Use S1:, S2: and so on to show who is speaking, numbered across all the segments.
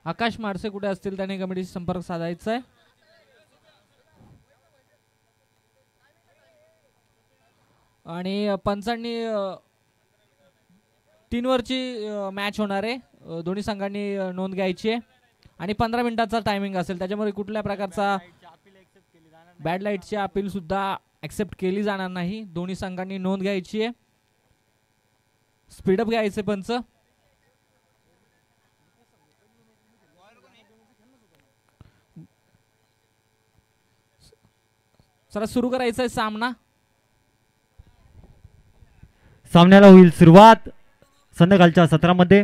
S1: आकाश मारसे कुठे असतील त्याने कमिटीशी संपर्क साधायचा आहे. आणि पंचांनी 3 ओव्हरची मॅच होणार आहे. दोन्ही संघांनी नोंद घ्यायची आहे आणि 15 मिनिटाचा टायमिंग असेल. त्याच्यामुळे कुठल्या प्रकारचा बॅड लाईटची अपील सुद्धा ऍक्सेप्ट केली जाणार नाही. दोन्ही संघांनी नोंद घ्यायची आहे. स्पीडअप घ्यायचे पंच. चला सुरू करायचा आहे सामना.
S2: सामन्याला होईल सुरुवात. संध्याकाळच्या सत्रामध्ये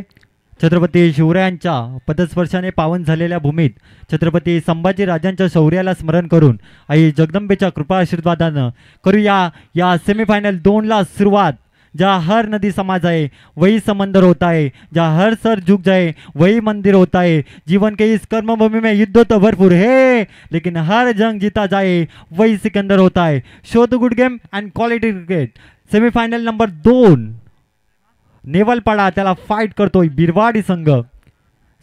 S2: छत्रपती शिवरायांच्या पदस्पर्शाने पावन झालेल्या भूमीत छत्रपती संभाजी राजांच्या शौर्याला स्मरण करून आई जगदंबेच्या कृपा आशीर्वादानं करूया या सेमीफायनल 2ला सुरुवात. जहाँ हर नदी समा जाए वही समंदर होता है, जहाँ हर सर झुक जाए वही मंदिर होता है. जीवन के इस कर्मभूमि में युद्ध तो भरपूर है, लेकिन हर जंग जीता जाए वही सिकंदर होता है. Show the good game and quality cricket. Semifinal number 2 नेवलपाडा त्याला फाईट करतोय बिरवाडी संघ.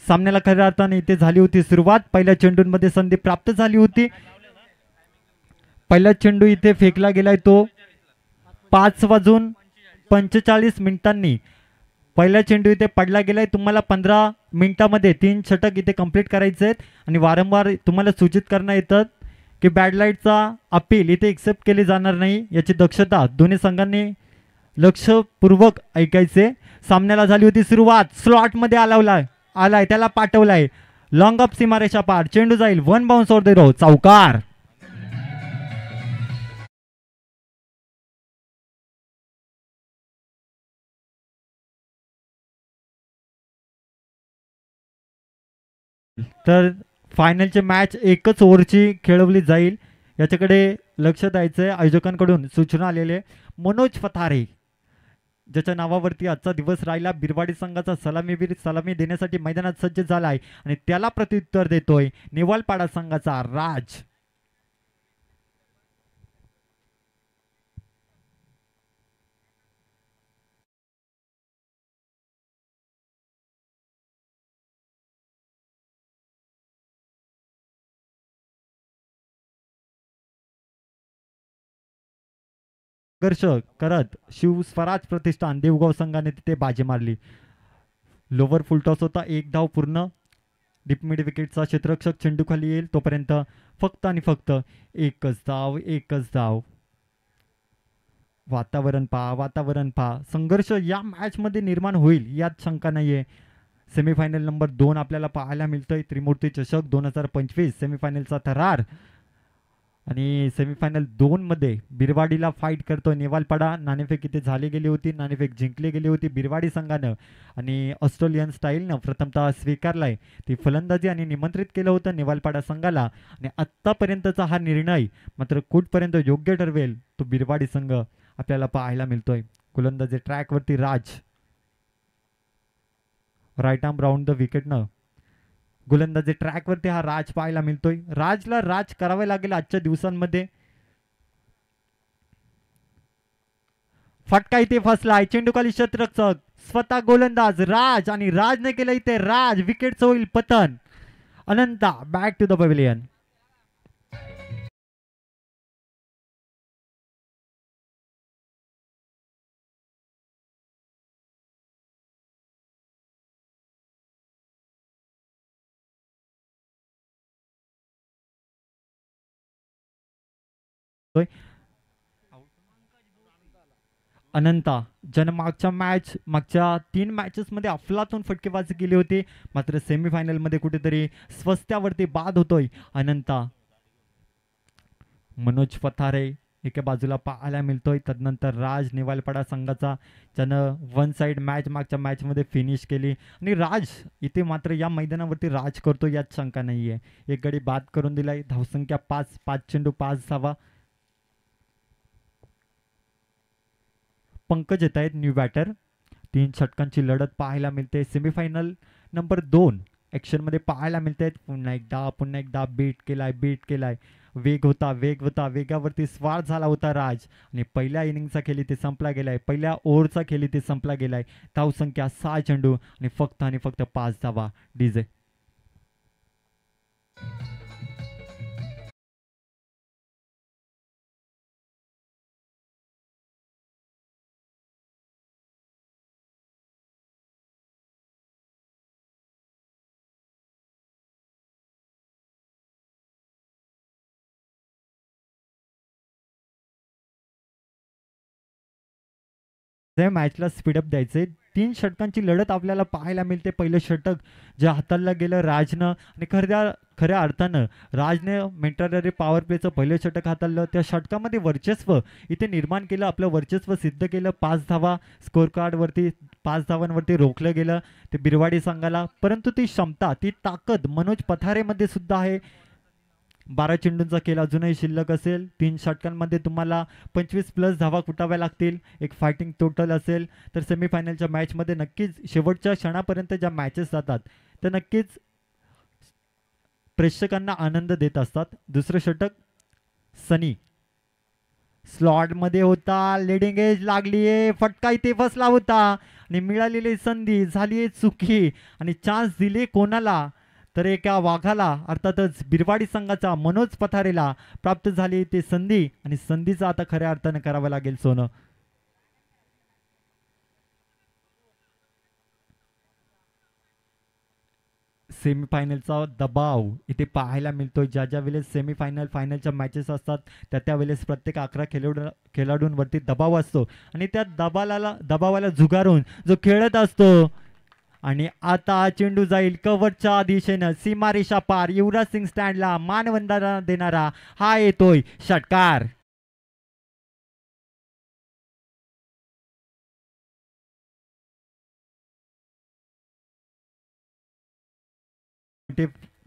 S2: सामन्याला खऱ्या अर्थाने इथे झाली होती सुरुवात. पहिल्या चेंडूंमध्ये संधी प्राप्त झाली होती. पहिला चेंडू इथे फेकला गेलाय तो 5:45 पहिला चेंडू इथे पडला गेलाय. तुम्हाला 15 मिनिटामध्ये 3 षटक इथे कंप्लीट करायचे आहेत आणि वारंवार तुम्हाला सूचित करण्यात येतात की बॅड लाईटचा अपील इथे एक्सेप्ट केली जाणार नाही. याची दक्षता दोन्ही संघांनी लक्षपूर्वक ऐकायचे. सामन्याला झाली होती सुरुवात. स्लॉटमध्ये आलाय त्याला पाठवलाय लॉंग ऑफ सीमारेषा पार. चेंडू जाईल 1 बाउन्स ओव्हर द रो. चौकार. तर फायनलची मॅच 1च ओव्हरची खेळवली जाईल याच्याकडे लक्ष द्यायचंय. आयोजकांकडून सूचना आलेले. मनोज फथारे ज्याच्या नावावरती आजचा दिवस राहिला. बिरवाडी संघाचा सलामीवीर सलामी देण्यासाठी मैदानात सज्ज झालाय आणि त्याला प्रत्युत्तर देतोय नेवालपाडा संघाचा राज. संघर्ष करत शिव स्वराज प्रतिष्ठान देवगाव संघाने तिथे बाजी मारली. लोवर फुलटॉस होता. 1 धाव पूर्ण. डीप मिड विकेटचा क्षेत्ररक्षक चेंडू खाली येईल तोपर्यंत फक्त आणि फक्त एकच धाव. वातावरण पहा. संघर्ष या मॅच मध्ये निर्माण होईल यात शंका नाहीये. सेमीफायनल नंबर 2 आपल्याला पाहायला मिळतोय. त्रिमूर्ती चषक 2025 सेमीफायनलचा थरार. आणि सेमीफायनल 2 मध्ये बिरवाडीला फाईट करतोय नेवालपाडा. नाणेफेक इथे झाली गेली होती. नाणेफेक जिंकली गेली होती बिरवाडी संघानं आणि ऑस्ट्रेलियन स्टाईलनं प्रथमतः स्वीकारलाय ती फलंदाजी आणि निमंत्रित केलं होतं नेवालपाडा संघाला. आणि आत्तापर्यंतचा हा निर्णय मात्र कुठपर्यंत योग्य ठरवेल तो बिरवाडी संघ आपल्याला पाहायला मिळतोय. गोलंदाजी ट्रॅकवरती राज. राईट आर्म राऊंड द विकेटनं गोलंदाजी ट्रॅकवरती हा राज पाहायला मिळतोय. राजला राज करावे लागेल आजच्या दिवसांमध्ये. फटका इथे फसलाय. चेंडू खाली क्षेत्ररक्षक स्वतः गोलंदाज राज आणि राजने केलं इथे राज. विकेटचं होईल पतन. अनंता बॅक टू द पवेलियन. अनंता ज्यानं मागच्या 3 मॅचेस मध्ये अफलातून फटकेबाजी केली होती मात्र सेमीफायनल मध्ये कुठेतरी स्वस्त्यावरती बाद होतोय अनंता. मनोज पथारे एका बाजूला पाहायला मिळतोय. तदनंतर राज नेवालपाडा संघाचा ज्यानं 1 साइड मॅच मागच्या मॅच मध्ये फिनिश केली आणि राज इथे मात्र या मैदानावरती राज करतो यात शंका नाहीये. एक गडी बाद करून दिलाय. धावसंख्या 5 चेंडू 5 धावा. पंकज येत आहेत न्यू बॅटर. 3 षटकांची लढत पाहायला मिळते. सेमीफायनल नंबर 2 ऍक्शन मध्ये पाहायला मिळते. पुन्हा एकदा बीट केलाय. वेग होता. वेगावरती स्वार झाला होता राज आणि पहिल्या इनिंगचा खेळ इथे संपला गेलाय. पहिल्या ओव्हरचा खेळ इथे संपला गेलाय. धावसंख्या 6 चेंडू आणि फक्त 5 धावा. डीजे त्या मॅचला स्पीडअप द्यायचे. 3 षटकांची लढत आपल्याला पाहायला मिळते. पहिलं षटक जे हाताळलं गेलं राजनं आणि खऱ्या अर्थानं राजने मेंटररी पॉवर प्लेचं पहिलं षटक हाताळलं. त्या षटकामध्ये वर्चस्व इथे निर्माण केलं, आपलं वर्चस्व सिद्ध केलं. 5 धावा स्कोर कार्डवरती, 5 धावांवरती रोखलं गेलं ते बिरवाडी संघाला. परंतु ती क्षमता, ती ताकद मनोज पथारेमध्ये सुद्धा आहे. 12 चेंडूंचा खेळ अजूनही शिल्लक असेल. 3 षटकांमध्ये तुम्हाला 25+ धावा कुटाव्या लागतील. एक फायटिंग टोटल असेल तर सेमीफायनलच्या मॅचमध्ये नक्कीच शेवटच्या क्षणापर्यंत ज्या मॅचेस जातात त्या नक्कीच प्रेक्षकांना आनंद देत असतात. दुसरं षटक सनी स्लॉटमध्ये होता, लिडिंग एज लागलीये, फटका इथे बसला होता आणि मिळालेली संधी झाली चुकी आणि चान्स दिले कोणाला तर एका वाघाला, अर्थातच बिरवाडी संघाचा मनोज पथारेला प्राप्त झाली ते संधी आणि संधीचं आता खऱ्या अर्थाने करावं लागेल सोनं. सेमीफायनलचा दबाव इथे पाहायला मिळतोय. ज्या वेळेस सेमीफायनल फायनलच्या मॅचेस असतात त्या वेळेस प्रत्येक 11 खेळाडूंवरती दबाव असतो आणि त्या दबावाला झुगारून जो खेळत असतो आणि आता चेंडू जाईल कव्हरच्या दिशेनं, सीमारेषा पार, युवराज सिंग स्टँडला मानवंदना देणारा हा येतोय षटकार.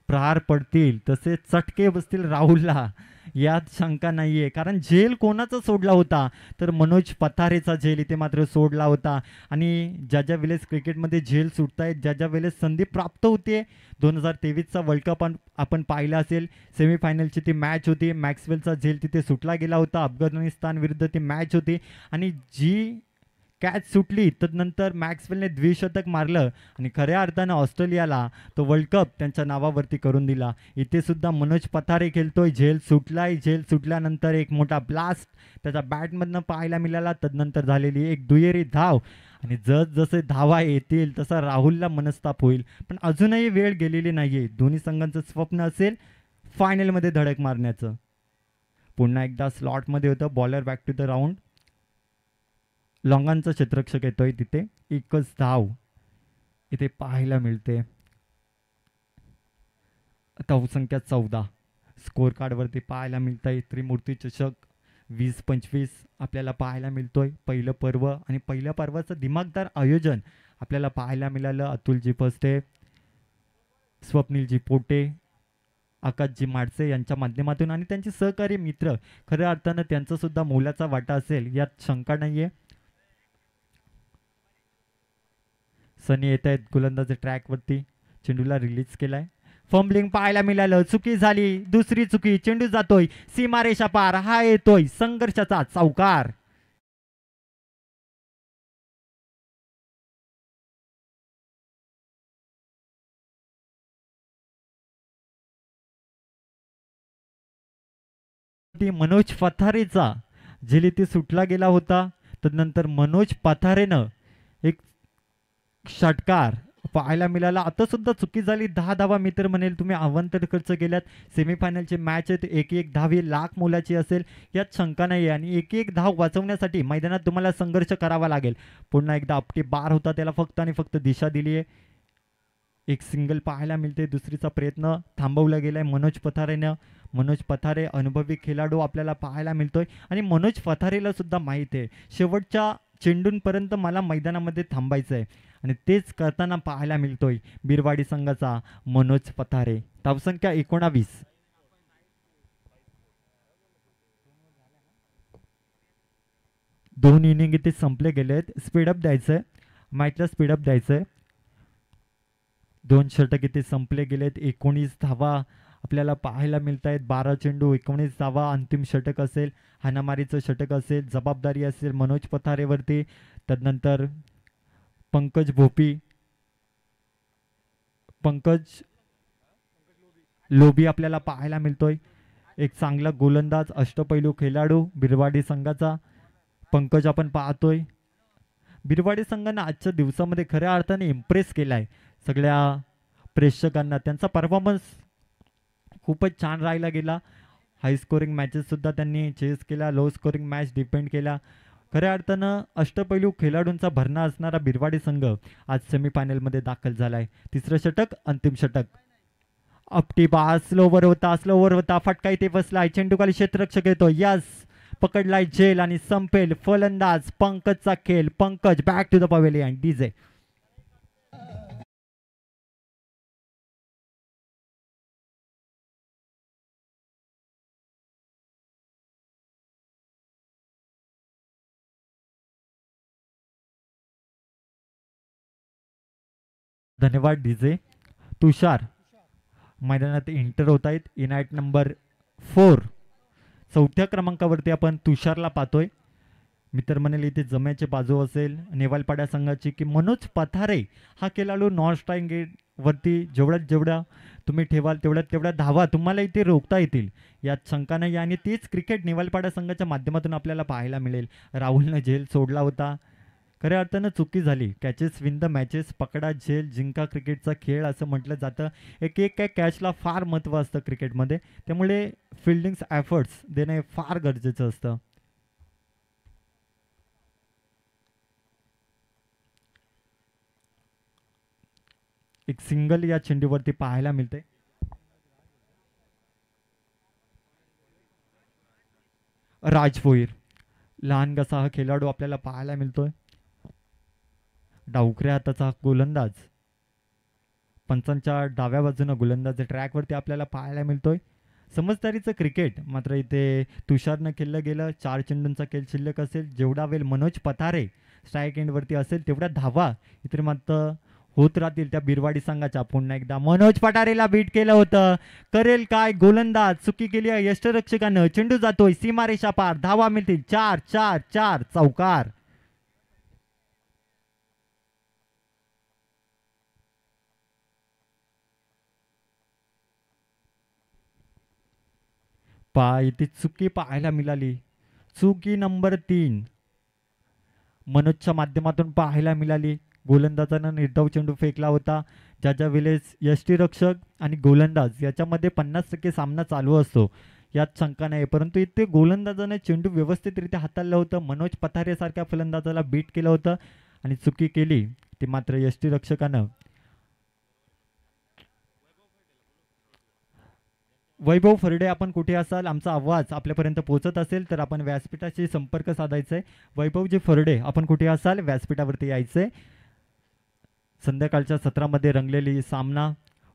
S2: प्रहार पडतील तसे चटके बसतील राहुलला यात शंका नाहीये. कारण झेल कोणाचा सोडला होता तर मनोज पथारेचा झेल इथे मात्र सोडला होता. आणि ज्या वेळेस क्रिकेटमध्ये झेल सुटतायत, ज्या वेळेस संधी प्राप्त होते, 2023चा वर्ल्ड कप आपण पाहिला असेल. सेमीफायनलची ती मॅच होती, मॅक्सवेलचा झेल तिथे सुटला गेला होता. अफगाणिस्तान विरुद्ध ती मॅच होती आणि जी कॅच सुटली तदनंतर मॅक्सवेलने द्विशतक मारलं आणि खऱ्या अर्थानं ऑस्ट्रेलियाला तो वर्ल्ड कप त्यांच्या नावावरती करून दिला. इथे सुद्धा मनोज पथारे खेळतोय. झेल सुटलाय, झेल सुटल्यानंतर एक मोठा ब्लास्ट त्याच्या बॅटमधनं पाहायला मिळाला. तदनंतर झालेली एक दुहेरी धाव आणि जसे धावा येतील तसा राहुलला मनस्ताप होईल. पण अजूनही वेळ गेलेली नाहीये. दोन्ही संघांचं स्वप्न असेल फायनलमध्ये धडक मारण्याचं. पुन्हा एकदा स्लॉटमध्ये होतं, bowler back to the round. लॉंगांचा क्षेत्ररक्षक येतोय तिथे. एकच धाव इथे पाहायला मिळते. धावसंख्या 14 स्कोर कार्डवरती पाहायला मिळत आहे. त्रिमूर्ती चषक 20-25 आपल्याला पाहायला मिळतोय. पहिलं पर्व आणि पहिल्या पर्वाचं दिमागदार आयोजन आपल्याला पाहायला मिळालं. अतुलजी फस्टे, स्वप्नीलजी पोटे, आकाशजी माडसे यांच्या माध्यमातून आणि त्यांचे सहकारी मित्र, खऱ्या अर्थानं त्यांचा सुद्धा मोलाचा वाटा असेल यात शंका नाहीये. सनी येत आहेत गोलंदाजी ट्रॅकवरती. चेंडूला रिलीज केलाय. फंबलिंग पाहायला मिळालं, चुकी झाली, दुसरी चुकी. चेंडू जातोय सीमारेषा पार, हा येतोय संघर्षाचा चौकार. मनोज पथारेचा झेल ती सुटला गेला होता. तदनंतर मनोज पथारेनं एक षटकार पाहायला मिळाला. आता सुद्धा चुकी झाली. 10 धावा मित्र म्हणेल तुम्ही अवांतर खर्च केल्यात. सेमीफायनलचे मॅच आहेत, एक धाव ही लाख मोलाची असेल यात शंका नाही. आणि एक धाव वाचवण्यासाठी मैदानात तुम्हाला संघर्ष करावा लागेल. पुन्हा एकदा आपटी बार होता, त्याला फक्त आणि फक्त दिशा दिली आहे. एक सिंगल पाहायला मिळते. दुसरीचा प्रयत्न थांबवला गेलाय मनोज पथारेनं. मनोज पथारे अनुभवी खेळाडू आपल्याला पाहायला मिळतोय आणि मनोज पथारेला सुद्धा माहीत आहे शेवटच्या चेंडूंपर्यंत मला मैदानामध्ये थांबायचं आहे आणि तेच करताना पाहायला मिळतोय बिरवाडी संघाचा मनोज पथारे. धावसंख्या 19. दोन इनिंग इथे संपले गेलेत. स्पीडअप द्यायचंय, मॅचला स्पीडअप द्यायचंय. 2 षटक इथे संपले गेलेत. 19 धावा आपल्याला पाहायला मिळत आहेत. 12 चेंडू 19 धावा. अंतिम षटक असेल, हाणामारीचं षटक असेल. जबाबदारी असेल मनोज पथारेवरती. तदनंतर पंकज भोपी, पंकज लोभी आपल्याला पाहायला मिळतोय. एक चांगला गोलंदाज अष्टपैलू खेळाडू बिरवाडी संघाचा पंकज आपण पाहतोय. बिरवाडी संघानं आजच्या दिवसामध्ये खऱ्या अर्थाने इम्प्रेस केलाय सगळ्या प्रेक्षकांना. त्यांचा परफॉर्मन्स खूपच छान राहिला गेला. हाय स्कोरिंग मॅचेस सुद्धा त्यांनी चेस केला, लो स्कोरिंग मॅच डिपेंड केला. खऱ्या अर्थानं अष्टपैलू खेळाडूंचा भरणा असणारा बिरवाडी संघ आज सेमीफायनलमध्ये दाखल झालाय. तिसरं षटक, अंतिम षटक. अपटी बा स्लोवर होता, फटका इथे बसलाय, चेंडूखाली क्षेत्ररक्षक येतो. यस, पकडलाय झेल आणि संपेल. फलंदाज पंकजचा खेळ. Pankaj back to the pavilion. DJ धन्यवाद डीजे. तुषार मैदानात एंटर होत आहेत. इनाईट नंबर 4 चौथ्या क्रमांकावरती आपण तुषारला पाहतोय. मित्र म्हणेल इथे जम्याची बाजू असेल नेवालपाड्या संघाची की मनोज पथारे हा खेळाडू नॉन स्ट्राईक गेट वरती जेवढ्या तुम्ही ठेवाल तेवढ्या धावा तुम्हाला इथे रोखता येतील यात शंका नाही. आणि तीच क्रिकेट नेवालपाड्या संघाच्या माध्यमातून आपल्याला पाहायला मिळेल. राहुलनं झेल सोडला होता. खऱ्या अर्थानं चुकी झाली. कॅचेस विन द मॅचेस, पकडा झेल जिंका क्रिकेटचा खेळ असं म्हटलं जातं. एक काय कॅचला फार महत्त्व असतं क्रिकेटमध्ये, त्यामुळे फिल्डिंग्स एफर्ट्स देणे फार गरजेचं असतं. एक सिंगल या चेंडूवरती पाहायला मिळते. राज भोईर लहान कसा हा खेळाडू आपल्याला पाहायला मिळतोय. डावखऱ्या हाताचा गोलंदाज, पंचांच्या डाव्या बाजूनं गोलंदाज ट्रॅकवरती आपल्याला पाहायला मिळतोय. समजदारीचं क्रिकेट मात्र इथे तुषारनं खेळलं गेलं. 4 चेंडूंचा खेळ शिल्लक असेल. जेवढा वेळ मनोज पथारे स्ट्राईक एंडवरती असेल तेवढ्या धावा इतर मात्र होत राहतील त्या बिरवाडी संघाच्या. पुन्हा एकदा मनोज पठारेला बीट केलं होतं. करेल काय गोलंदाज, चुकी केली आहे यष्टरक्षकानं. चेंडू जातोय सीमारेषा पार. धावा मिळतील 4-4-4 चौकार. इथे चुकी पाहायला मिळाली. चुकी नंबर 3 मनोजच्या माध्यमातून पाहायला मिळाली. गोलंदाजानं निर्धाव चेंडू फेकला होता. ज्या वेळेस यष्टीरक्षक आणि गोलंदाज याच्यामध्ये 50% सामना चालू असतो यात शंका नाही. परंतु इथे गोलंदाजाने चेंडू व्यवस्थितरित्या हाताळलं होतं. मनोज पथारे सारख्या फलंदाजाला बीट केलं होतं आणि चुकी केली ती मात्र यष्टीरक्षकानं. वैभव फरडे आपण कुठे असाल, आमचा आवाज आपल्यापर्यंत पोहोचत असेल तर आपण व्यासपीठाशी संपर्क साधायचा आहे. वैभवजी फरडे आपण कुठे असाल व्यासपीठावरती यायचंय. संध्याकाळच्या सत्रामध्ये रंगलेली सामना,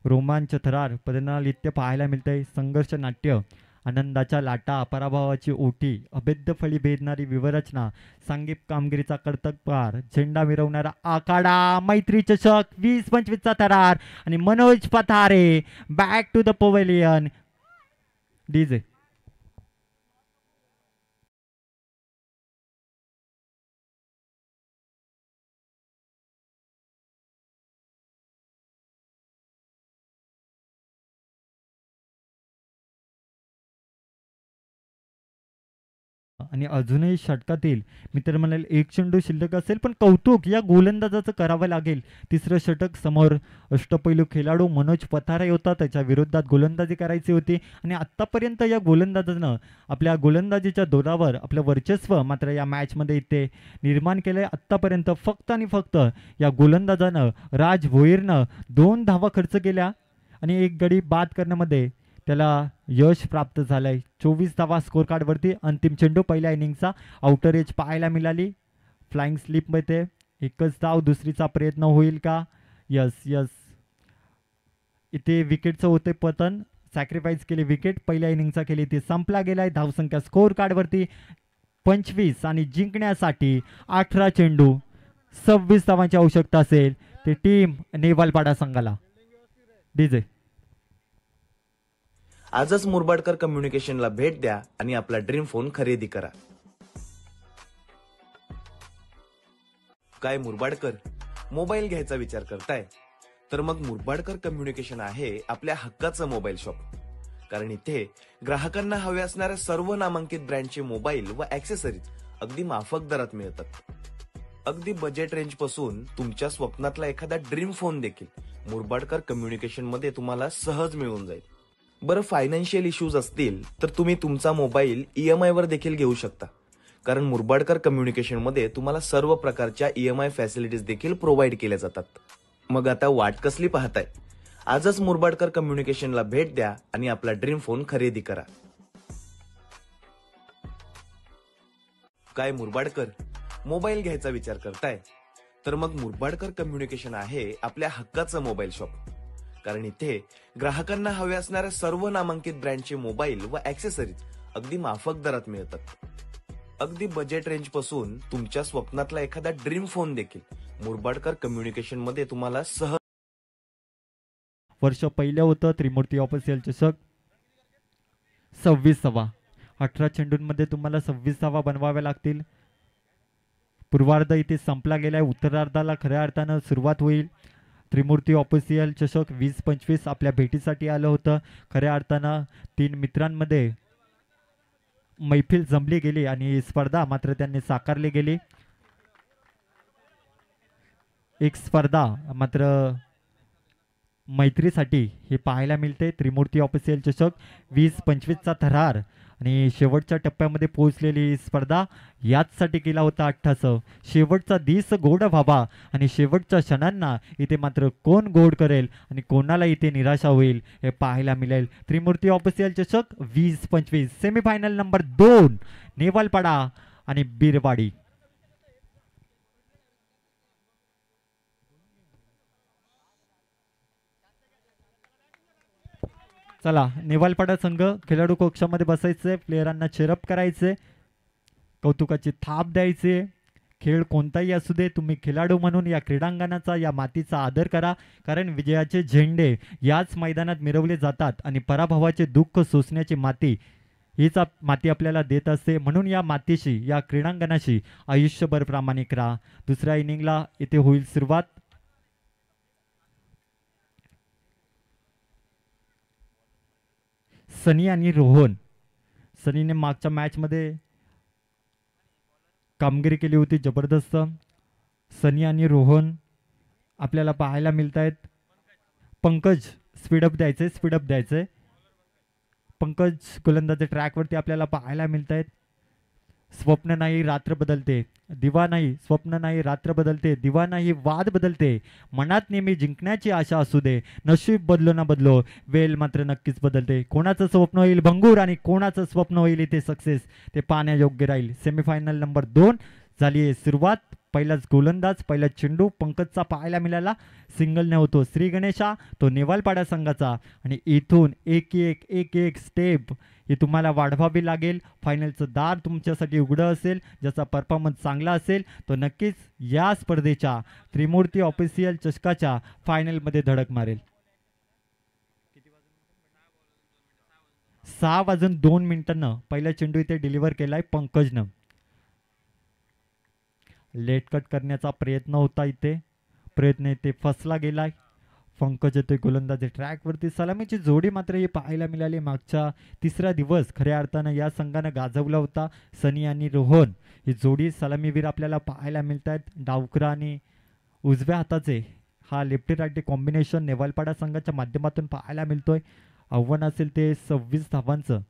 S2: रोमांच थरार पदनालित्य पाहायला मिळतंय. संघर्ष नाट्य, आनंदाच्या लाटा, पराभवाची ओटी, अभेद्य फळी भेदणारी विवरचना, सांघिक कामगिरीचा कर्तबगार, झेंडा मिरवणारा आखाडा, मैत्री चषक 20-25चा थरार आणि Manoj Pathare back to the pavilion. DJ आणि अजूनही षटकातील मित्र म्हणाल एक चेंडू शिल्लक असेल पण कौतुक या गोलंदाजाचं करावं लागेल. तिसरं षटक समोर अष्टपैलू खेळाडू मनोज पथारे होता. त्याच्या विरोधात गोलंदाजी करायची होती आणि आत्तापर्यंत या गोलंदाजानं आपल्या गोलंदाजीच्या दोरावर आपलं वर्चस्व मात्र या मॅचमध्ये इथे निर्माण केलंय. आत्तापर्यंत फक्त आणि फक्त या गोलंदाजानं राज भोईरनं 2 धावा खर्च केल्या आणि 1 गडी बाद करण्यामध्ये त्याला यश प्राप्त झालंय. 24 धावा स्कोर कार्डवरती. अंतिम चेंडू पहिल्या इनिंगचा आउटर एज पाहायला मिळाली. फ्लाइंग स्लिपमध्ये 1च धाव, दुसरीचा प्रयत्न होईल का? यस इथे विकेटचं होते पतन. सॅक्रिफाईस केली विकेट. पहिल्या इनिंगचा केली ती संपला गेलाय. धावसंख्या स्कोर कार्डवरती 25 आणि जिंकण्यासाठी 18 चेंडू 26 धावांची आवश्यकता असेल ते टीम नेवालपाडा संघाला. डीजे
S3: आजच मुरबाडकर कम्युनिकेशनला भेट द्या आणि आपला ड्रीम फोन खरेदी करा. काय मुरबाडकर, मोबाईल घ्यायचा विचार करताय तर मग मुरबाडकर कम्युनिकेशन आहे आपल्या हक्काचं मोबाईल शॉप. कारण इथे ग्राहकांना हवे असणाऱ्या सर्व नामांकित ब्रँडचे मोबाईल व ऍक्सेसरीज अगदी माफक दरात मिळतात. अगदी बजेट रेंज पासून तुमच्या स्वप्नातला एखादा ड्रीम फोन देखील मुरबाडकर कम्युनिकेशन मध्ये तुम्हाला सहज मिळून जाईल. बरं, फायनान्शियल इश्यूज असतील तर तुम्ही तुमचा मोबाईल EMI वर देखील घेऊ शकता. कारण मुरबाडकर कम्युनिकेशन मध्ये तुम्हाला सर्व प्रकारच्या EMI फॅसिलिटीज देखील प्रोव्हाइड केल्या जातात. मग आता वाट कसली पाहताय? आजच मुरबाडकर कम्युनिकेशनला भेट द्या आणि आपला ड्रीम फोन खरेदी करा. काय मुरबाडकर, मोबाईल घ्यायचा विचार करताय? तर मग मुरबाडकर कम्युनिकेशन आहे आपल्या हक्काचं मोबाईल शॉप. कारण इथे ग्राहकांना हवे असणाऱ्या सर्व नामांकित ब्रँडचे मोबाईल व ऍक्सेसरीज अगदी माफक दरात मिळतात. अगदी बजेट रेंज पासून तुमच्या स्वप्नातला एखादा ड्रीम फोन देखील मुरबाडकर कम्युनिकेशन मध्ये तुम्हाला सहज.
S2: वर्ष पहिलं होतं त्रिमूर्ती ऑफिशियल चषक 26 धावा. 18 चेंडूंमध्ये तुम्हाला 26 धावा बनवाव्या लागतील. पूर्वार्ध इथे संपला गेलाय. उत्तरार्धाला खऱ्या अर्थानं सुरुवात होईल. त्रिमूर्ती ऑफिशियल चषक 20-25 आपल्या भेटीसाठी आलं होतं. खऱ्या अर्थानं 3 मित्रांमध्ये मैफिल जमली गेली आणि स्पर्धा मात्र त्यांनी साकारली गेली. एक स्पर्धा मात्र मैत्रीसाठी हे पाहायला मिळते. त्रिमूर्ती ऑफिशियल चषक 20-25चा थरार आणि शेवटच्या टप्प्यामध्ये पोहोचलेली स्पर्धा याचसाठी केला होता. 88 शेवटचा दिस गोड व्हावा आणि शेवटच्या क्षणांना इथे मात्र कोण गोड करेल आणि कोणाला इथे निराशा होईल हे पाहायला मिळेल. त्रिमूर्ती ऑफिशियल चषक 20-25 सेमीफायनल नंबर 2 नेवालपाडा आणि बिरवाडी. चला, नेवालपाडा संघ खेळाडू कक्षामध्ये बसायचे, प्लेयरांना चेअरअप करायचे, कौतुकाची थाप द्यायचे. खेळ कोणताही असू दे, तुम्ही खेळाडू म्हणून या क्रीडांगणाचा, या मातीचा आदर करा. कारण विजयाचे झेंडे याच मैदानात मिरवले जातात आणि पराभवाचे दुःख सोसण्याची माती हीच माती आपल्याला देत असते. म्हणून या मातीशी, या क्रीडांगणाशी आयुष्यभर प्रामाणिक राहा. दुसऱ्या इनिंगला इथे होईल सुरुवात. सनी आणि रोहन. सनीने मागच्या मॅचमध्ये कामगिरी केली होती जबरदस्त. सनी आणि रोहन आपल्याला पाहायला मिळत आहेत. पंकज स्पीडअप द्यायचे. पंकज गोलंदाजी ट्रॅकवरती आपल्याला पाहायला मिळत आहेत. स्वप्न नाही रात्र बदलते, दिवा नाही. स्वप्न नाही रात्र बदलते, दिवा नाही वाद बदलते. मनात नेहमी जिंकण्याची आशा असू दे. नशीब बदलो ना बदलो, वेल मात्र नक्कीच बदलते. कोणाचं स्वप्न होईल भंगूर आणि कोणाचं स्वप्न होईल इथे सक्सेस, ते पाहण्यायोग्य राहील. सेमीफायनल नंबर 2 झाली आहे सुरुवात. पहिलाच गोलंदाज, पहिला चेंडू पंकजचा पाहायला मिळाला. सिंगलने होतो श्री गणेशा, तो नेवालपाडा संघाचा. आणि इथून एक एक स्टेप ही तुम्हाला वाढवावी लागेल. फायनलचं दार तुमच्यासाठी उघडं असेल. ज्याचा परफॉर्मन्स चांगला असेल तो नक्कीच या स्पर्धेच्या त्रिमूर्ती ऑफिशियल चषकाच्या फायनलमध्ये धडक मारेल. 6:02 पहिला चेंडू इथे डिलिव्हर केलाय पंकजनं. लेट कट करण्याचा प्रयत्न होता इथे, प्रयत्न इथे फसला गेलाय. पंकज येतोय गोलंदाजी ट्रॅकवरती. सलामीची जोडी मात्र ही पाहायला मिळाली. मागच्या तिसरा दिवस खऱ्या अर्थानं या संघानं गाजवला होता. सनी आणि रोहन ही जोडी सलामीवीर आपल्याला पाहायला मिळत आहेत. डावकरा आणि उजव्या हाताचे हा लेफ्टी राईटी कॉम्बिनेशन नेवालपाडा संघाच्या माध्यमातून पाहायला मिळतोय. आव्हान असेल ते 26 धावांचं.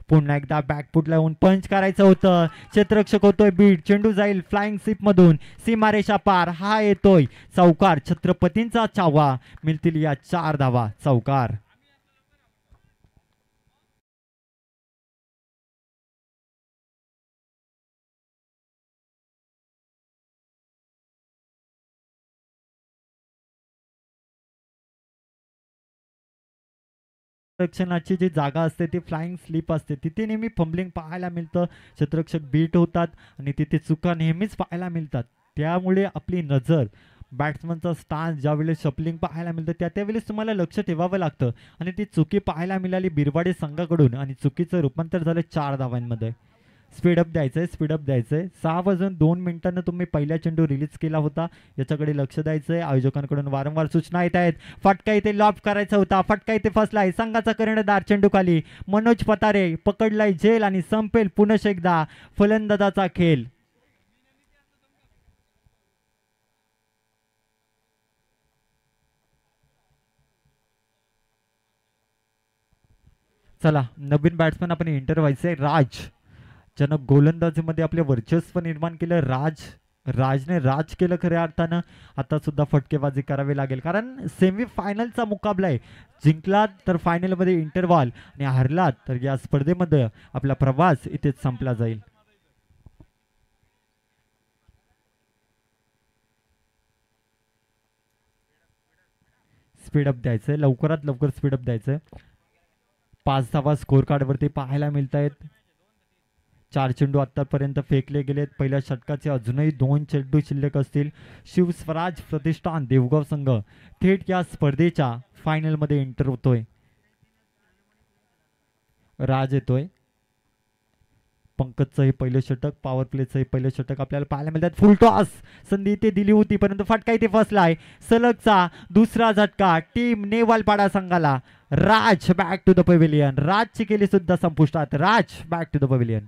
S2: पुन्हा एकदा बॅकफुट लावून पंच करायचं होतं. क्षेत्ररक्षक होतोय बीट. चेंडू जाईल फ्लाइंग सिप मधून सीमारेषा पार. हा येतोय चौकार. छत्रपतींचा चावा. मिळतील या 4 धावा. चौकार. रक्षणाची जी जागा असते ती फ्लाइंग स्लीप असते. तिथे नेहमी फंबलिंग पाहायला मिळतं. क्षेत्ररक्षक बीट होतात आणि तिथे चुका नेहमीच पाहायला मिळतात. त्यामुळे आपली नजर बॅट्समनचा स्टान्स ज्यावेळेस शपलिंग पाहायला मिळतं त्यावेळेस तुम्हाला लक्ष ठेवावं लागतं. आणि ती चुकी पाहायला मिळाली बिरवाडी संघाकडून आणि चुकीचं रूपांतर झालं 4 धावांमध्ये. स्पीडअप द्यायचंय, स्पीडअप द्यायचंय. 6 वाजून 2 मिनिटांना तुम्ही पहिला चेंडू रिलीज केला होता, याच्याकडे लक्ष द्यायचंय. आयोजकांकडून वारंवार सूचना येत आहेत. फटका इथे लॉब करायचा होता, फटका इथे फसलाय. संघाचा कर्णधार चेंडू खाली. मनोज पतारे पकडलाय झेल आणि संपेल पुन्हा एकदा फलंदाजाचा खेळ. चला, नवीन बॅट्समन आपण एंटर व्हायचंय. राज ज्यानं गोलंदाजीमध्ये आपले वर्चस्व निर्माण केलं, राजने राज केलं खऱ्या अर्थानं. आता सुद्धा फटकेबाजी करावी लागेल, कारण सेमी फायनलचा मुकाबला आहे. जिंकलात तर फायनलमध्ये इंटरव्हॉल आणि हरलात तर या स्पर्धेमध्ये आपला प्रवास इथेच संपला जाईल. स्पीडअप द्यायचंय, लवकरात लवकर स्पीडअप द्यायचंय. 5 धावा स्कोर कार्डवरती पाहायला मिळत आहेत. 4 चेंडू आतापर्यंत फेकले गेलेत. पहिल्या षटकाचे अजूनही 2 चेंडू शिल्लक असतील. शिवस्वराज प्रतिष्ठान देवगाव संघ थेट या स्पर्धेच्या फायनल मध्ये एंटर होतोय. राज येतोय. पंकजचं हे पहिलं षटक, पॉवर प्लेचं हे पहिलं षटक आपल्याला पाहायला मिळतात. फुल टॉस संधी इथे दिली होती, परंतु फटका इथे फसलाय. सलगचा दुसरा झटका टीम नेवालपाडा संघाला. राज बॅक टू द पवेलियन. राजची केली सुद्धा संपुष्टात. राज बॅक टू द पवेलियन.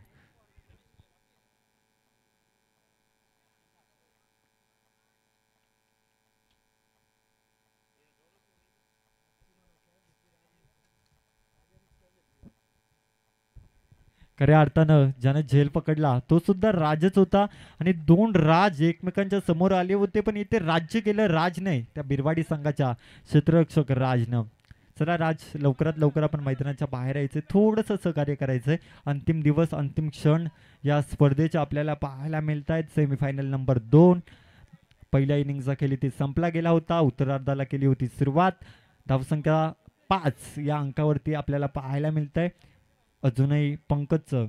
S2: खऱ्या अर्थानं ज्याने झेल पकडला तो सुद्धा राजच होता आणि 2 राज एकमेकांच्या समोर आले होते, पण इथे राज्य केलं राज नाही, त्या बिरवाडी संघाच्या क्षेत्ररक्षक राजनं. चला राज, लवकरात लवकर आपण मैदानाच्या बाहेर यायचंय, थोडंसं सहकार्य करायचंय. अंतिम दिवस, अंतिम क्षण या स्पर्धेच्या आपल्याला पाहायला मिळत आहेत. Semifinal number 2. पहिल्या इनिंगचा खेळ इथे संपला गेला होता. उत्तरार्धाला केली होती सुरुवात. धावसंख्या 5 या अंकावरती आपल्याला पाहायला मिळत आहे. अजूनही पंकजचं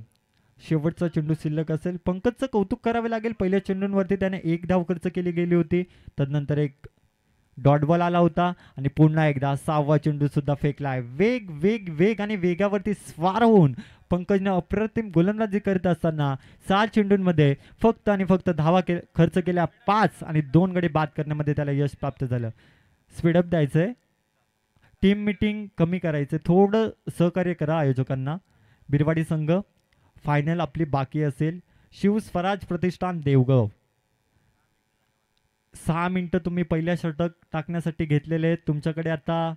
S2: शेवटचा चेंडू शिल्लक असेल. पंकजचं कौतुक करावे लागेल. पहिल्या चेंडूंवरती त्याने 1 धाव खर्च केली गेली होती, तदनंतर एक डॉट बॉल आला होता आणि पुन्हा एकदा 6वा चेंडू सुद्धा फेकलाय. वेग वेग वेग आणि वेगावरती स्वार होऊन पंकजने अप्रतिम गोलंदाजी करत असताना 6 चेंडूंमध्ये फक्त आणि फक्त धावा खर्च केल्या 5 आणि 2 गडी बाद करण्यामध्ये त्याला यश प्राप्त झालं. स्पीडअप द्यायचंय, टीम मीटिंग कमी करायचं, थोडं सहकार्य करा आयोजकांना. बिरवाडी संघ फायनल आपली बाकी असेल. शिवस्वराज प्रतिष्ठान देवगाव. 6 मिनिटं तुम्ही पहिल्या षटक टाकण्यासाठी घेतलेले आहेत. तुमच्याकडे आता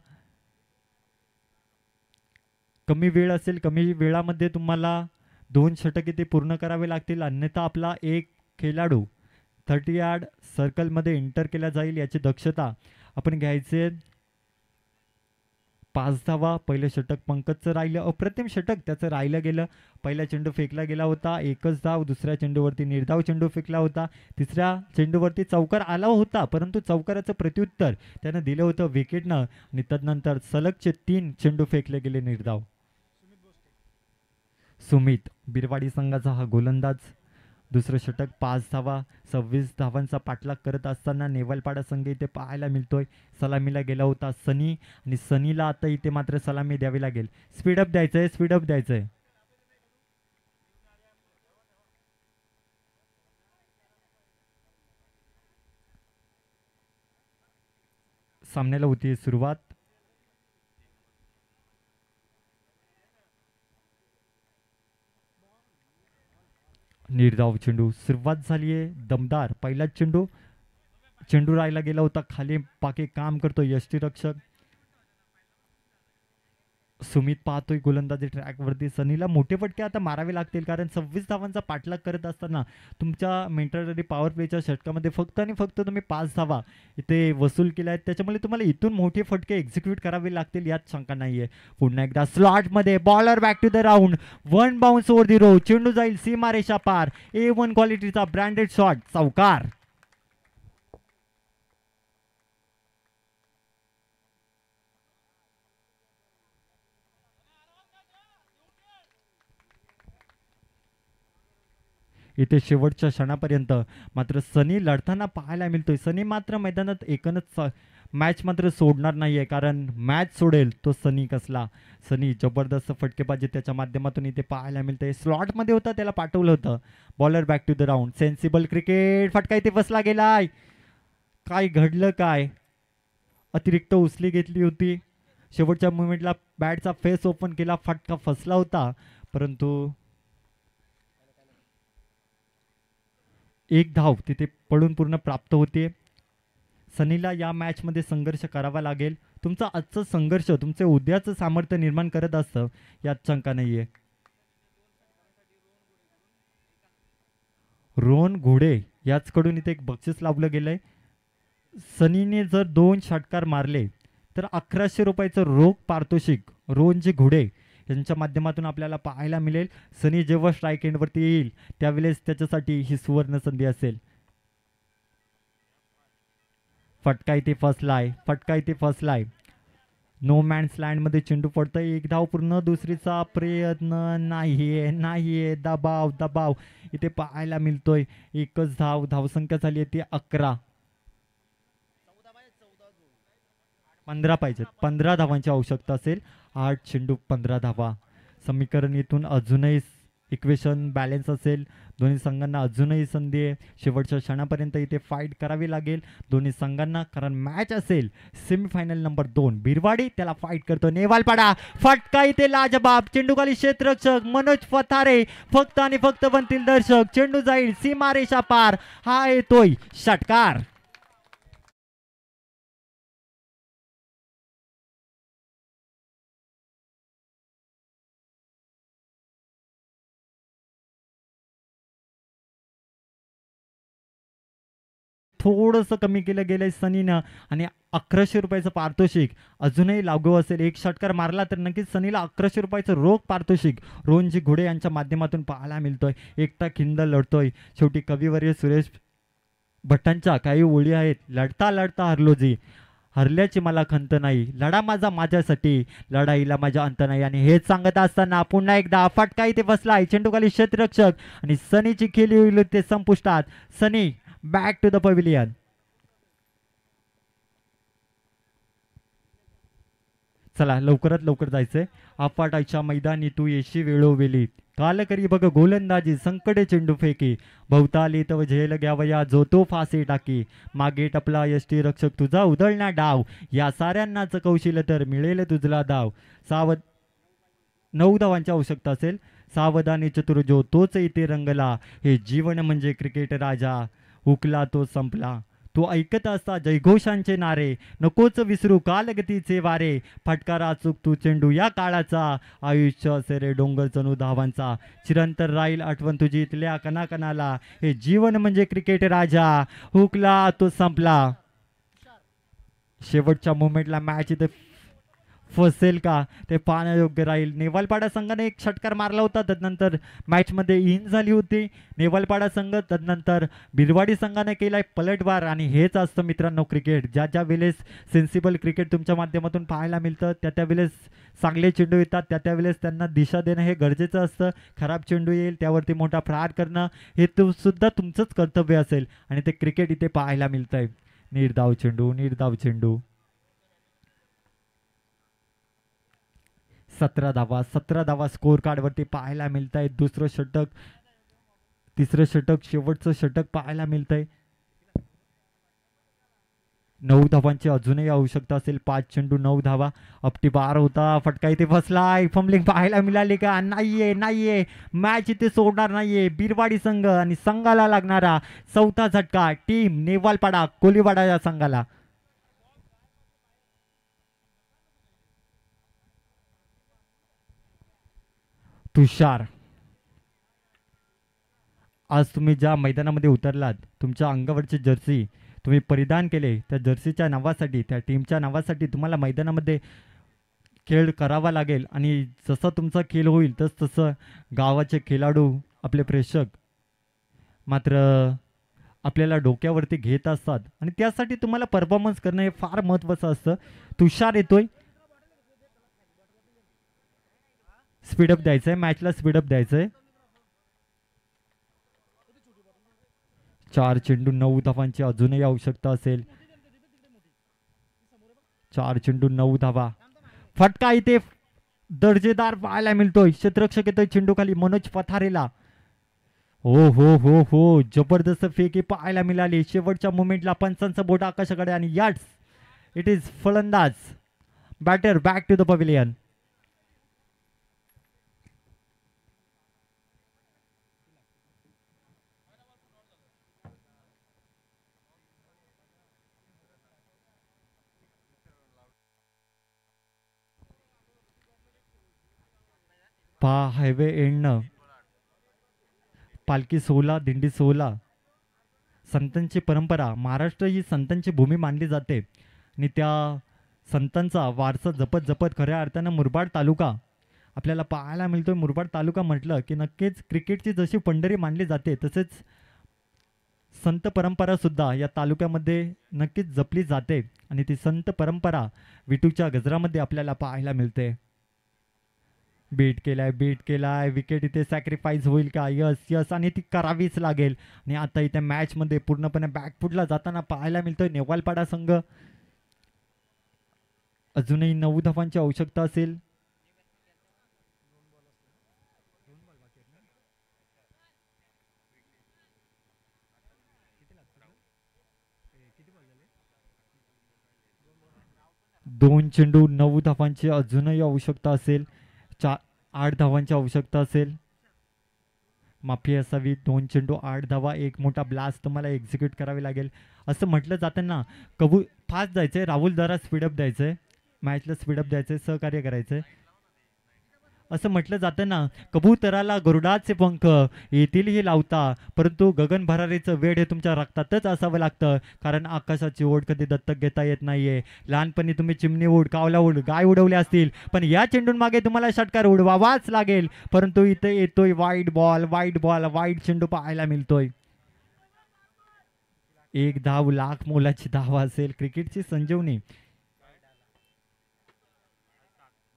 S2: कमी वेळ असेल. कमी वेळामध्ये तुम्हाला 2 षटक इथे पूर्ण करावे लागतील, अन्यथा आपला एक खेळाडू 30 यार्ड सर्कलमध्ये एंटर केला जाईल, याची दक्षता आपण घ्यायचे. 5 धावा. पहिलं षटक पंकजचं राहिलं, अप्रतिम षटक त्याचं राहिलं गेलं. पहिला चेंडू फेकला गेला होता, 1च धाव. दुसऱ्या चेंडूवरती निर्धाव चेंडू फेकला होता. तिसऱ्या चेंडूवरती चौकार आला होता, परंतु चौकाराचं प्रत्युत्तर त्यानं दिलं होतं विकेटनं आणि तदनंतर सलगचे 3 चेंडू फेकले गेले निर्धाव. सुमित बिरवाडी संघाचा हा गोलंदाज. दुसरं षटक 5 धावा. 26 धावांचा पाठलाग करत असताना नेवालपाडा संघ इथे पाहायला मिळतोय. सलामीला गेला होता सनी आणि सनीला आता इथे मात्र सलामी द्यावी लागेल. स्पीडअप द्यायचंय, स्पीडअप द्यायचंय. सामन्याला होती सुरुवात. निर्धाव चेंडू. सुरुवात झाली आहे दमदार. पहिला चेंडू राहिला गेला होता खाली. पाके काम करतो यष्टीरक्षक. सुमित पाहतोय गोलंदाजी ट्रॅकवरती. सनीला मोठे फटके आता मारावे लागतील, कारण 26 धावांचा पाठलाग करत असताना तुमच्या मेंटररी पॉवर प्लेच्या षटकामध्ये फक्त आणि फक्त तुम्ही 5 धावा इथे वसूल केल्या आहेत. त्याच्यामुळे तुम्हाला इथून मोठे फटके एक्झिक्यूट करावे लागतील, यात शंका नाहीये. पुन्हा एकदा स्लॉटमध्ये bowler back to the round. 1 bounce over the rope. चेंडू जाईल सीमारेषा पार. A1 क्वालिटीचा ब्रँडेड शॉट, चौकार. इथे शेवटच्या क्षणापर्यंत मात्र सनी लढताना पाहायला मिळतोय. सनी मात्र मैदानात एकूणच मॅच मात्र सोडणार नाहीये, कारण मॅच सोडेल तो सनी कसला. सनी जबरदस्त फटकेबाजी त्याच्या माध्यमातून इथे पाहायला मिळते. स्लॉटमध्ये होता, त्याला पाठवलं होतं. Bowler back to the round. Sensible cricket. फटका इथे बसला गेलाय. काय घडलं काय? अतिरिक्त उचली घेतली होती. शेवटच्या मुवमेंटला बॅटचा फेस ओपन केला, फटका फसला होता, परंतु एक धाव तिथे पडून पूर्ण प्राप्त होते. सनीला या मॅचमध्ये संघर्ष करावा लागेल. तुमचा आजचं संघर्ष तुमचे उद्याचं सामर्थ्य निर्माण करत असतं, यात शंका नाहीये. रोहन घोडे याचकडून इथे एक बक्षीस लावलं गेलंय. सनीने जर 2 षटकार मारले तर 1100 रुपयाचं रोख पारितोषिक रोहनजी घोडे यांच्या माध्यमातून आपल्याला पाहायला मिळेल. सनी जेव्हा स्ट्राईक एंडवरती येईल त्यावेळेस त्याच्यासाठी ही सुवर्ण संधी असेल. फटका इथे फसलाय. फटका इथे फसलाय. नो मॅन्स लँडमध्ये चेंडू पडतोय. एक धाव पूर्ण. दुसरीचा प्रयत्न नाहीये. नाहीये. दबाव दबाव इथे पाहायला मिळतोय. एकच धाव. धावसंख्या झाली आहे ती 11. 15 पाहिजेत. 15 धावांची आवश्यकता असेल. 8 चेंडू 15 धावा. समीकरण इथून अजूनही इक्वेशन बॅलन्स असेल. दोन्ही संघांना अजूनही संधी आहे. शेवटच्या क्षणापर्यंत इथे फाईट करावी लागेल दोन्ही संघांना, कारण मॅच असेल सेमीफायनल नंबर 2. बिरवाडी त्याला फाईट करतो. नेवालपाडा. फटका इथे लाजबाब. चेंडूखाली क्षेत्ररक्षक मनोज फथारे फक्त आणि फक्त बनतील दर्शक. चेंडू जाईल सीमारेषा पार. हा येतोय षटकार. थोडंसं कमी केलं गेलंय सनीनं आणि 1100 रुपयाचं पारितोषिक अजूनही लागू असेल. एक षटकार मारला तर नक्कीच सनीला 1100 रुपयाचं रोख पारितोषिक रोहनजी घोडे यांच्या माध्यमातून पाहायला मिळतोय. एकटा खिंड लढतोय. शेवटी कविवर्य सुरेश भट्टांच्या काही ओळी आहेत. लढता लढता हरलोजी, हरल्याची मला खंत नाही, लढा माझा माझ्यासाठी, लढाईला माझा अंत नाही. आणि हेच सांगत असताना पुन्हा एकदा फटका इथे बसलाय. चेंडूखाली क्षेत्ररक्षक आणि सनीची खेळी होईल ते संपुष्टात. सनी back to the pavilion. चला लवकरात लवकर जायचंय. आपाटाच्या मैदानी तू येशी वेळोवेळी, काल करी बघ गोलंदाजी, संकटे चेंडू फेकी, भवताली तव झेल घ्यावया जो तो फासे टाकी, मागे टपला यष्टी रक्षक तुझा उधळण्या डाव, या साऱ्यांनाच कौशील तर मिळेल तुझला दाव. 9 धावांची आवश्यकता असेल. सावधानी चतुर जो तोच इथे रंगला, हे जीवन म्हणजे क्रिकेट राजा, हुकला तो संपला. तो ऐकत असता जयघोषांचे नारे, नकोच विसरू कालगतीचे वारे, फटकारा चूक तू चेंडू या काळाचा, आयुष्य असे रे डोंगर चणू धावांचा, चिरंतर राहील आठवण तुझी इथल्या कणाकणाला, हे जीवन म्हणजे क्रिकेट राजा, हुकला तो संपला. शेवटच्या मोमेंटला मॅच इथे फसेल का ते पाहण्यायोग्य राहील. नेवालपाडा संघाने एक षटकार मारला होता, तदनंतर मॅचमध्ये इन झाली होती नेवालपाडा संघ. तदनंतर बिरवाडी संघाने केलाय पलटवार. आणि हेच असतं मित्रांनो क्रिकेट. ज्या ज्या वेळेस सेन्सिबल क्रिकेट तुमच्या माध्यमातून पाहायला मिळतं, त्या त्या वेळेस चांगले चेंडू येतात, त्या त्या वेळेस त्यांना दिशा देणं हे गरजेचं असतं. खराब चेंडू येईल त्यावरती मोठा प्रहार करणं हे सुद्धा तुमचंच कर्तव्य असेल. आणि ते क्रिकेट इथे पाहायला मिळतंय. निर्धाव चेंडू, निर्धाव चेंडू. 17 धावा स्कोर कार्डवरती पाहायला मिळत आहे. दुसरं षटक, तिसरं षटक, शेवटचं षटक पाहायला मिळत आहे. 9 धावांची अजूनही आवश्यकता असेल. 5 चेंडू 9 धावा. अपटी बार होता, फटका इथे फसलाय. फंबलिंग पाहायला मिळाली का? नाहीये. मॅच इथे सोडणार नाहीये बिरवाडी संघ. आणि संघाला लागणारा 4था झटका टीम नेवालपाडा कोलीवाडा या संघाला. तुषार, आज तुम्ही ज्या मैदानामध्ये उतरलात, तुमच्या अंगावरची जर्सी तुम्ही परिधान केले, त्या जर्सीच्या नावासाठी, त्या टीमच्या नावासाठी तुम्हाला मैदानामध्ये खेळ करावा लागेल. आणि जसा तुमचा खेळ होईल तसं गावाचे खेळाडू, आपले प्रेक्षक मात्र आपल्याला डोक्यावरती घेत असतात. आणि त्यासाठी तुम्हाला परफॉर्मन्स करणं हे फार महत्त्वाचं असतं. तुषार येतोय. स्पीडअप द्यायचंय, मॅचला स्पीडअप द्यायचंय. 4 चेंडू 9 धावांची अजूनही आवश्यकता असेल. 4 चेंडू 9 धावा. फटका इथे दर्जेदार पाहायला मिळतोय. क्षेत्ररक्षक येतोय चेंडू खाली मनोज पथारेला. हो हो हो हो जबरदस्त फेकी पाहायला मिळाली शेवटच्या मोमेंटला. पंचांचं बोट आकाशाकडे आणि याच इट इज फलंदाज batter back to the pavilion. पहा हायवे एंडनं पालखी सोहळा दिंडी सोहळा संतांची परंपरा. महाराष्ट्र ही संतांची भूमी मानली जाते आणि त्या संतांचा वारसा जपत जपत खऱ्या अर्थानं मुरबाड तालुका आपल्याला पाहायला मिळतोय. मुरबाड तालुका म्हटलं की नक्कीच क्रिकेटची जशी पंढरी मानली जाते तसेच संत परंपरा सुद्धा या तालुक्यामध्ये नक्कीच जपली जाते आणि ती संत परंपरा विटूच्या गजरामध्ये आपल्याला पाहायला मिळते. बीट केलाय विकेट इथे सॅक्रिफाईस होईल का? यस यस आणि ती करावीच लागेल. आणि आता इथे मॅच मध्ये पूर्णपणे बॅकफुटला जाताना पाहायला मिळतोय नेवालपाडा संघ. अजूनही 9 धावांची आवश्यकता असेल. दोन चेंडू 9 धावांची अजूनही आवश्यकता असेल. 8 धावांची आवश्यकता असेल. माफी असावी. 2 चेंडू 8 धावा. एक मोठा ब्लास्ट तुम्हाला एक्झिक्यूट करावी लागेल. असं म्हटलं जातं ना फास्ट जायचंय. राहुल जरा स्पीडअप द्यायचंय. मॅचला स्पीडअप द्यायचंय. सहकार्य करायचंय. असं म्हटलं जातं ना कबूतराला गरुडाचे पंख येतीलही लावता परंतु गगन भरारीचं वेळ हे तुमच्या रक्तातच असावं लागतं. कारण आकाशाची ओढ कधी दत्तक घेता येत नाहीये. लहानपणी तुम्ही चिमणी ओढ कावला ओढ गाय उडवले असतील पण या चेंडून मागे तुम्हाला षटकार उडवावाच लागेल. परंतु इथे येतोय वाईट वाईट चेंडू पाहायला मिळतोय. 1 धाव लाख मोलाची धाव असेल. क्रिकेटची संजीवनी.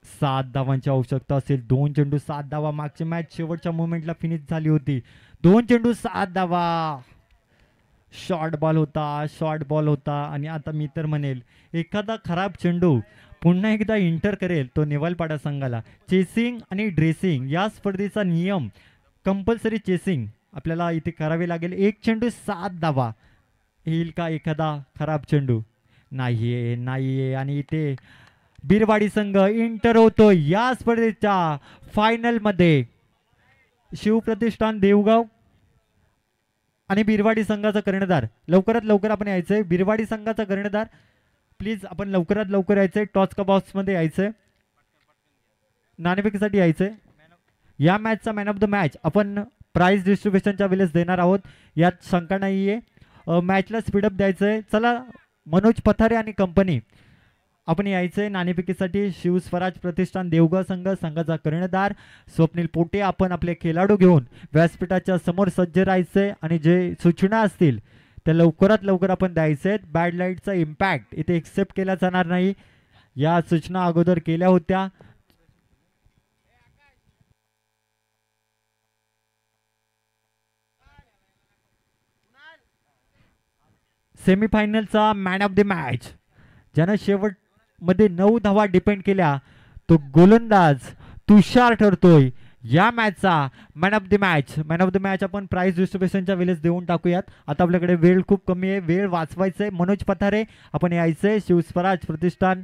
S2: 7 धावांची आवश्यकता असेल. 2 चेंडू 7 धावा. मागची मॅच शेवटच्या मोमेंटला फिनिश झाली होती. 2 चेंडू 7 धावा. शॉर्ट बॉल होता आणि आता मी तर म्हणेल एखादा खराब चेंडू पुन्हा एकदा इंटर करेल तो नेवालपाडा संघाला. चेसिंग आणि ड्रेसिंग या स्पर्धेचा नियम कंपल्सरी चेसिंग आपल्याला इथे करावे लागेल. 1 चेंडू 7 धावा. येईल का एखादा खराब चेंडू? नाहीये आणि इथे बिरवाडी संघ इंटर होतो या स्पर्धेच्या फायनल मध्ये. शिवप्रतिष्ठान देवगाव आणि बिरवाडी संघाचा कर्णधार लवकरात लवकर आपण यायचंय. बिरवाडी संघाचा कर्णधार प्लीज आपण लवकरात लवकर यायचंय. टॉस का बॉक्स मध्ये यायचंय. नाणेफेकीसाठी यायचंय. या मॅचचा मॅन ऑफ द मॅच आपण प्राइज डिस्ट्रीब्युशनच्या वेळेस देणार आहोत. यात शंका नाहीये. मॅचला स्पीडअप द्यायचंय. चला मनोज पथारे आणि कंपनी आपण यायचंय नाणेफेकीसाठी. शिवस्वराज प्रतिष्ठान देवगाव संघाचा कर्णधार स्वप्नील पोटे आपण आपले खेळाडू घेऊन व्यासपीठाच्या समोर सज्ज राहायचंय आणि जे सूचना असतील त्या लवकरात लवकर आपण द्यायचे आहेत. बॅड लाईटचा इम्पॅक्ट इथे एक्सेप्ट केला जाणार नाही. या सूचना अगोदर केल्या होत्या. सेमीफायनलचा मॅन ऑफ द मॅच ज्यानं शेवट मध्ये 9 धावा डिपेंड केल्या तो गोलंदाज तुषार ठरतोय या मॅचचा मॅन ऑफ द मॅच. आपण प्राइज डिस्ट्रीब्युशनच्या वेळेस देऊन टाकूयात. आता आपल्याकडे वेळ खूप कमी आहे. वेळ वाचवायचंय. मनोज पथारे आपण यायचंय. शिवस्वराज प्रतिष्ठान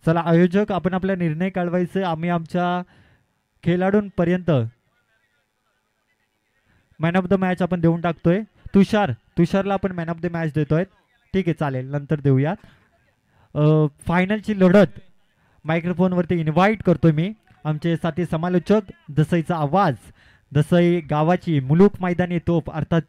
S2: चला आयोजक आपण आपला निर्णय काढवायचे. आम्ही आमच्या खेळाडूंपर्यंत मॅन ऑफ द मॅच आपण देऊन टाकतोय. तुषारला आपण मॅन ऑफ द मॅच देतोय. ठीक आहे चालेल नंतर देऊयात. फायनलची लढत मायक्रोफोनवरती इन्व्हाइट करतोय मी आमचे साथी समालोचक. दसईचा आवाज दसई गावाची मुलूक मैदानी तोफ अर्थात